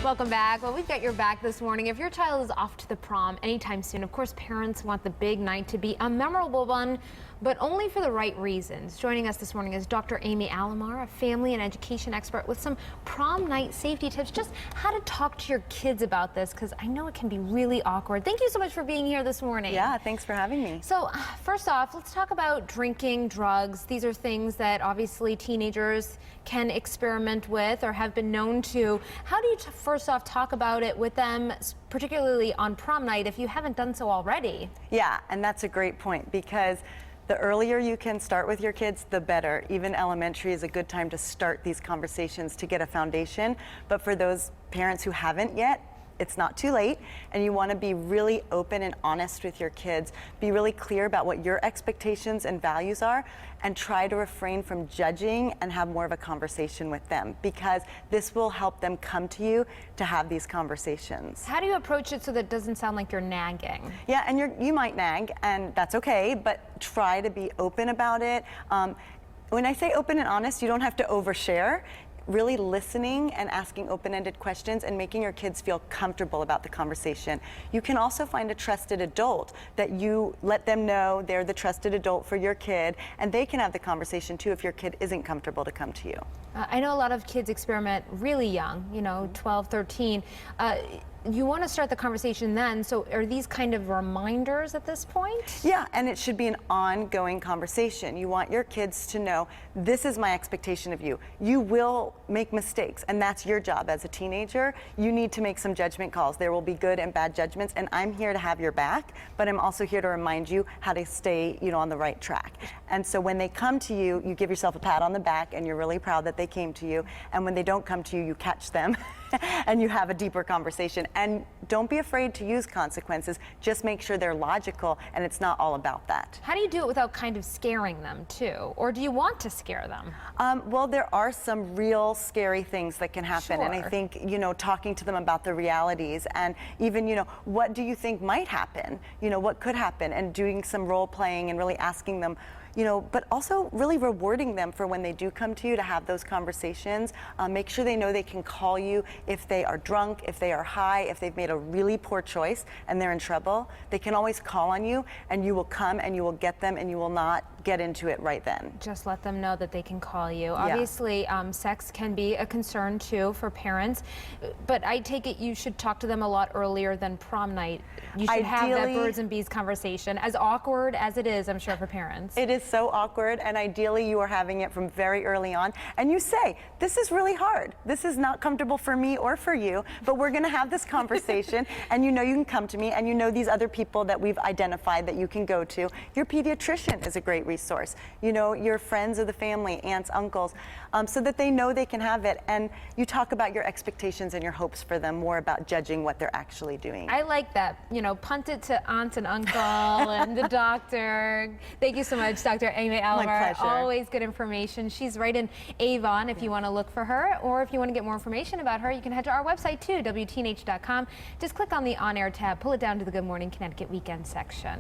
Welcome back. Well, we've got your back this morning. If your child is off to the prom anytime soon, of course, parents want the big night to be a memorable one, but only for the right reasons. Joining us this morning is Dr. Amy Alomar, a family and education expert with some prom night safety tips, just how to talk to your kids about this, because I know it can be really awkward. Thank you so much for being here this morning. Yeah, thanks for having me. So first off, let's talk about drinking, drugs. These are things that obviously teenagers can experiment with or have been known to. How do you first off talk about it with them, particularly on prom night, if you haven't done so already? Yeah, and that's a great point, because the earlier you can start with your kids, the better. Even elementary is a good time to start these conversations to get a foundation. But for those parents who haven't yet, it's not too late, and you want to be really open and honest with your kids. Be really clear about what your expectations and values are, and try to refrain from judging and have more of a conversation with them, because this will help them come to you to have these conversations. How do you approach it so that it doesn't sound like you're nagging? Yeah, and you might nag, and that's okay, but try to be open about it. When I say open and honest, you don't have to overshare. Really listening and asking open-ended questions and making your kids feel comfortable about the conversation. You can also find a trusted adult that you let them know they're the trusted adult for your kid, and they can have the conversation too if your kid isn't comfortable to come to you. I know a lot of kids experiment really young, 12, 13. You want to start the conversation then, so are these kind of reminders at this point? Yeah, and it should be an ongoing conversation. You want your kids to know, this is my expectation of you. You will make mistakes, and that's your job as a teenager. You need to make some judgment calls. There will be good and bad judgments, and I'm here to have your back, but I'm also here to remind you how to stay, on the right track. And so when they come to you, you give yourself a pat on the back, and you're really proud that they came to you. And when they don't come to you, you catch them, and you have a deeper conversation. And don't be afraid to use consequences. Just make sure they're logical, and it's not all about that. How do you do it without kind of scaring them too? Or do you want to scare them? Well, there are some real scary things that can happen. Sure. And I think, talking to them about the realities, and even, what do you think might happen? What could happen? And doing some role playing and really asking them, but also really rewarding them for when they do come to you to have those conversations. Make sure they know they can call you if they are drunk, if they are high, if they've made a really poor choice and they're in trouble. They can always call on you, and you will come and you will get them, and you will not get into it right then. Just let them know that they can call you. Yeah. Obviously, sex can be a concern too for parents, but I take it you should talk to them a lot earlier than prom night. You should have that birds and bees conversation, as awkward as it is, I'm sure, for parents. It is so awkward, and ideally you are having it from very early on, and you say, this is really hard. This is not comfortable for me or for you, but we're going to have this conversation, and you can come to me, and these other people that we've identified that you can go to. Your pediatrician is a great resource. Your friends of the family, aunts, uncles, so that they know they can have it, and you talk about your expectations and your hopes for them, more about judging what they're actually doing. I like that. Punt it to aunt and uncle and the doctor. Thank you so much, Dr. Amy Alomar. My pleasure. Always good information. She's right in Avon if you want to look for her, or if you want to get more information about her, you can head to our website too, WTNH.com. Just click on the On Air tab, pull it down to the Good Morning Connecticut Weekend section.